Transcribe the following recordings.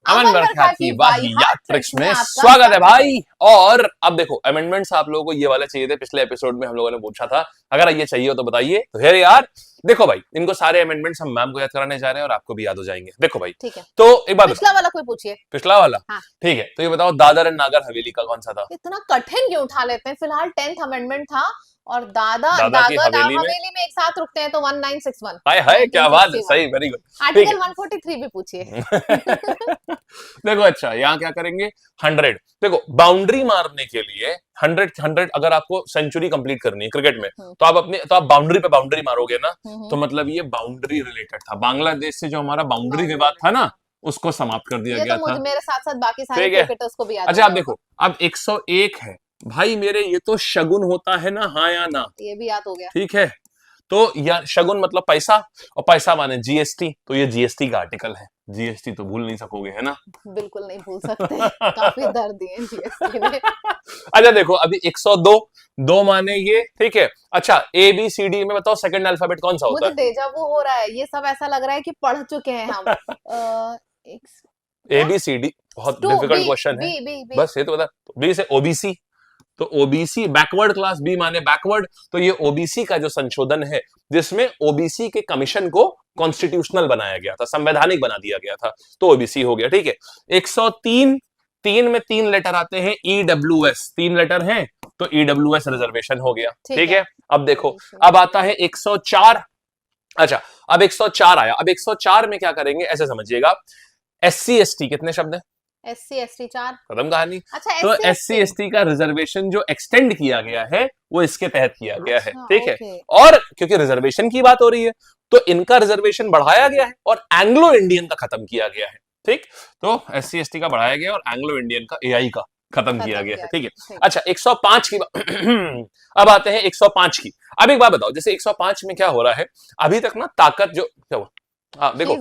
अमन बरखा की वाहियात ट्रिक्स में स्वागत है भाई। और अब देखो अमेंडमेंट्स आप लोगों को ये वाले चाहिए थे, पिछले एपिसोड में हम लोगों ने पूछा था, अगर ये चाहिए हो तो बताइए। तो हेयर यार देखो भाई, इनको सारे अमेंडमेंट्स हम मैम को याद कराने जा रहे हैं और आपको भी याद हो जाएंगे। देखो भाई, ठीक है, तो एक बात पिछला वाला कोई पूछिए। पिछला वाला हाँ। ठीक है, तो ये बताओ दादर एंड नागर हवेली का कौन सा था? इतना कठिन क्यों उठा लेते हैं? फिलहाल 10th अमेंडमेंट था और दादा की हवेली में एक साथ रुकते हैं तो 1961। हाय हाय, क्या बात है, सही, वेरी गुड। आर्टिकल 143 भी पूछिए। देखो अच्छा, यहाँ क्या करेंगे? 100। देखो बाउंड्री मारने के लिए 100 अगर आपको सेंचुरी कंप्लीट करनी है क्रिकेट में, तो आप बाउंड्री पे बाउंड्री मारोगे ना, तो मतलब ये बाउंड्री रिलेटेड था। बांग्लादेश से जो हमारा बाउंड्री विवाद था ना, उसको समाप्त कर दिया गया तो था। मेरे साथ साथ बाकी सारे क्रिकेटर्स को भी याद है। अच्छा आप देखो, अब 101 है भाई मेरे, ये तो शगुन होता है ना, हाँ या ना, ये भी याद हो गया। ठीक है, तो या शगुन मतलब पैसा, और पैसा माने जीएसटी, तो ये जीएसटी का आर्टिकल है। जीएसटी तो भूल नहीं सकोगे, है ना? बिल्कुल नहीं भूल सकते। काफी दर्द दिए जीएसटी ने। अच्छा देखो, अभी 102, दो माने ये, ठीक है। अच्छा ABCD में बताओ सेकंड अल्फाबेट कौन सा होता है? मुझे डेजा वू हो रहा है, ये सब ऐसा लग रहा है कि पढ़ चुके हैं हम। ABCD बहुत डिफिकल्ट क्वेश्चन है, बस ये तो बता। बी से ओबीसी, तो ओबीसी बैकवर्ड क्लास, बी माने बैकवर्ड, तो ये ओबीसी का जो संशोधन है जिसमें ओबीसी के कमीशन को कॉन्स्टिट्यूशनल बनाया गया था, संवैधानिक बना दिया गया था, तो ओबीसी हो गया, ठीक है। 103, तीन में 3 लेटर आते हैं, EWS 3 लेटर हैं, तो EWS रिजर्वेशन हो गया, ठीक है। अब देखो, अब आता है 104। अच्छा अब 104 आया, अब 104 में क्या करेंगे ऐसे समझिएगा, SC ST कितने शब्द है? SC ST 4, खत्म कहानी। अच्छा, तो SC ST का रिजर्वेशन जो एक्सटेंड किया गया है वो इसके तहत किया गया है, ठीक है। और क्योंकि रिजर्वेशन की बात हो रही है तो इनका रिजर्वेशन बढ़ाया गया है और एंग्लो इंडियन का खत्म किया गया है, ठीक। तो SC ST का बढ़ाया गया और एंग्लो इंडियन का AI का खत्म किया गया है, ठीक है। अच्छा 105 की अब आते हैं 105 की। अब एक बात बताओ, जैसे 105 में क्या हो रहा है अभी तक ना, ताकत जो क्या हुआ, हाँ देखो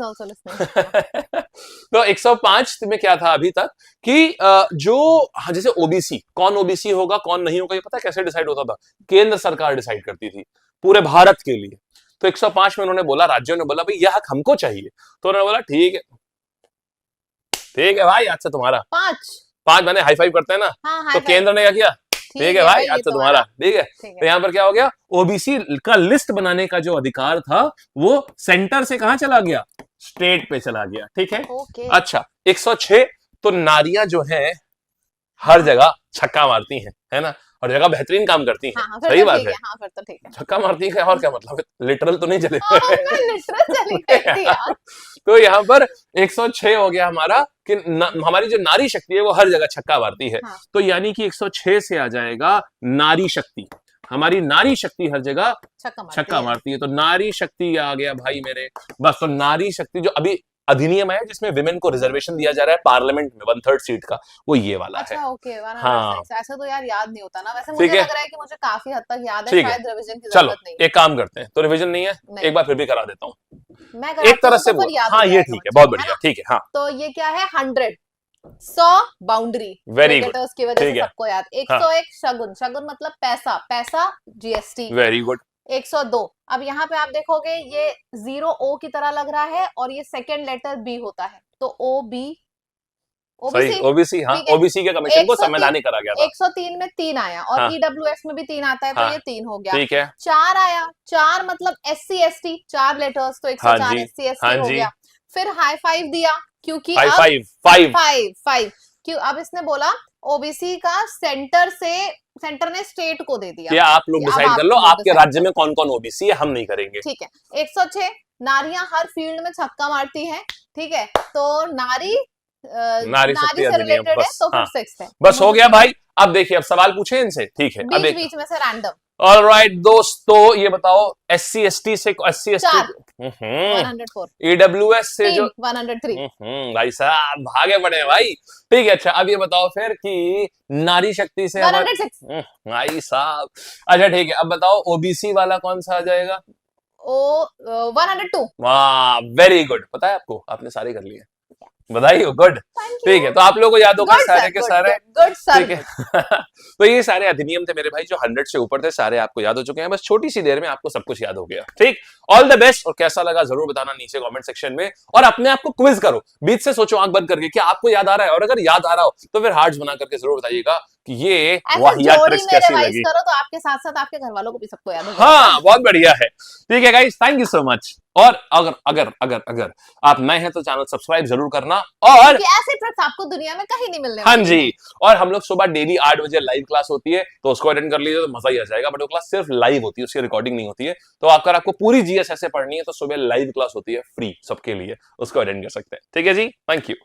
तो 105 में क्या था अभी तक कि जो जैसे ओबीसी, कौन ओबीसी होगा कौन नहीं होगा, ये पता कैसे डिसाइड होता था? केंद्र सरकार डिसाइड करती थी पूरे भारत के लिए। तो 105 में उन्होंने बोला, राज्यों ने बोला भाई यह हक हमको चाहिए, तो उन्होंने बोला ठीक है भाई, आज से तुम्हारा 5 मैंने हाई फाइव करते हैं ना, हाँ, तो केंद्र ने क्या किया, ठीक है भाई आज से तुम्हारा, ठीक है। तो यहाँ पर क्या हो गया, ओबीसी का लिस्ट बनाने का जो अधिकार था वो सेंटर से कहां चला गया, स्टेट पे चला गया, ठीक है। अच्छा 106, तो नारियां जो है हर जगह छक्का मारती हैं, है ना, हर जगह बेहतरीन काम करती हैं, सही बात है। छक्का मारती है, और क्या मतलब, लिटरल तो नहीं चले। तो यहाँ पर 106 हो गया हमारा कि हमारी जो नारी शक्ति है वो हर जगह छक्का मारती है। तो यानी कि 106 से आ जाएगा नारी शक्ति, हमारी नारी शक्ति हर जगह छक्का मारती है, तो नारी शक्ति आ गया भाई मेरे। बस, तो नारी शक्ति जो अभी अधिनियम है जिसमें विमेन को रिजर्वेशन दिया जा रहा है पार्लियामेंट में 1/3 सीट का, वो ये वाला है। ओके, हाँ ऐसा तो यार याद नहीं होता ना, वैसे मुझे लग रहा है कि मुझे काफी हद तक याद है, शायद रिवीजन की जरूरत नहीं है। एक काम करते हैं, तो रिवीजन नहीं है, एक बार फिर भी करा देता हूँ, मैं एक तरह से बोल, हाँ ये ठीक है, बहुत बढ़िया, ठीक है। हाँ तो ये क्या है, 100 बाउंड्री, वेरी गुड, की वजह से सबको याद। 101 शगुन, शगुन मतलब पैसा, पैसा जीएसटी, वेरी गुड। 102, अब यहाँ पे आप देखोगे ये 0 O की तरह लग रहा है और ये सेकंड लेटर B होता है, तो ओबीसी, हाँ ओबीसी के कमीशन को संवैधानिक करा गया था। 103 में 3 आया और EWS में भी 3 आता है, तो ये 3 हो गया, ठीक है। 4 आया, 4 मतलब SC ST 4 लेटर्स, तो 104 SC ST हो गया। फिर हाई 5 दिया क्योंकि फाइव क्यों, अब इसने बोला ओबीसी का सेंटर ने स्टेट को दे दिया, आप लोग डिसाइड कर लो आपके राज्य में कौन कौन ओबीसी है, हम नहीं करेंगे, ठीक है। 106, नारियां हर फील्ड में छक्का मारती हैं, ठीक है, तो नारी से रिलेटेड है, तो फिर 6 है। बस हो गया भाई। अब देखिए, अब सवाल पूछे इनसे, ठीक है, अब बीच में से रैंडम। ऑलराइट दोस्तों, ये बताओ SC ST से EWS से जो 103, भाई साहब भागे पड़े हैं भाई, ठीक है। अच्छा अब ये बताओ फिर कि नारी शक्ति से 106 भाई साहब। अच्छा ठीक है, अब बताओ ओबीसी वाला कौन सा आ जाएगा? 102। वाह वेरी गुड, पता है आपको, आपने सारे कर लिए, बधाई हो, गुड, ठीक है। तो आप लोगों को याद होगा सारे के सारे गुड सर। ठीक है। तो ये सारे अधिनियम थे मेरे भाई जो 100 से ऊपर थे, सारे आपको याद हो चुके हैं, बस छोटी सी देर में आपको सब कुछ याद हो गया। ठीक, ऑल द बेस्ट। और कैसा लगा जरूर बताना नीचे कमेंट सेक्शन में, और अपने आप को क्विज करो, बीच से सोचो आंख बंद करके कि आपको याद आ रहा है, और अगर याद आ रहा हो तो फिर हार्ट्स बना करके जरूर बताइएगा कि ये वाहियात ट्रिक्स कैसी लगी। करो तो आपके साथ साथ आपके घर वालों को भी सबको याद हो। हाँ, बहुत बढ़िया है। ठीक है guys, thank you so much. और अगर अगर अगर अगर आप नए हैं तो चैनल सब्सक्राइब जरूर करना, और ऐसे ट्रिक्स आपको दुनिया में कहीं नहीं मिलने। हाँ जी, और हम लोग सुबह डेली 8 बजे लाइव क्लास होती है, तो उसको अटेंड कर लीजिए तो मजा ही आ जाएगा। बट वो क्लास सिर्फ लाइव होती है, उसकी रिकॉर्डिंग नहीं होती है। तो अगर आपको पूरी जीएस ऐसे पढ़नी है तो सुबह लाइव क्लास होती है, फ्री सबके लिए, उसको अटेंड कर सकते हैं। ठीक है जी, थैंक यू।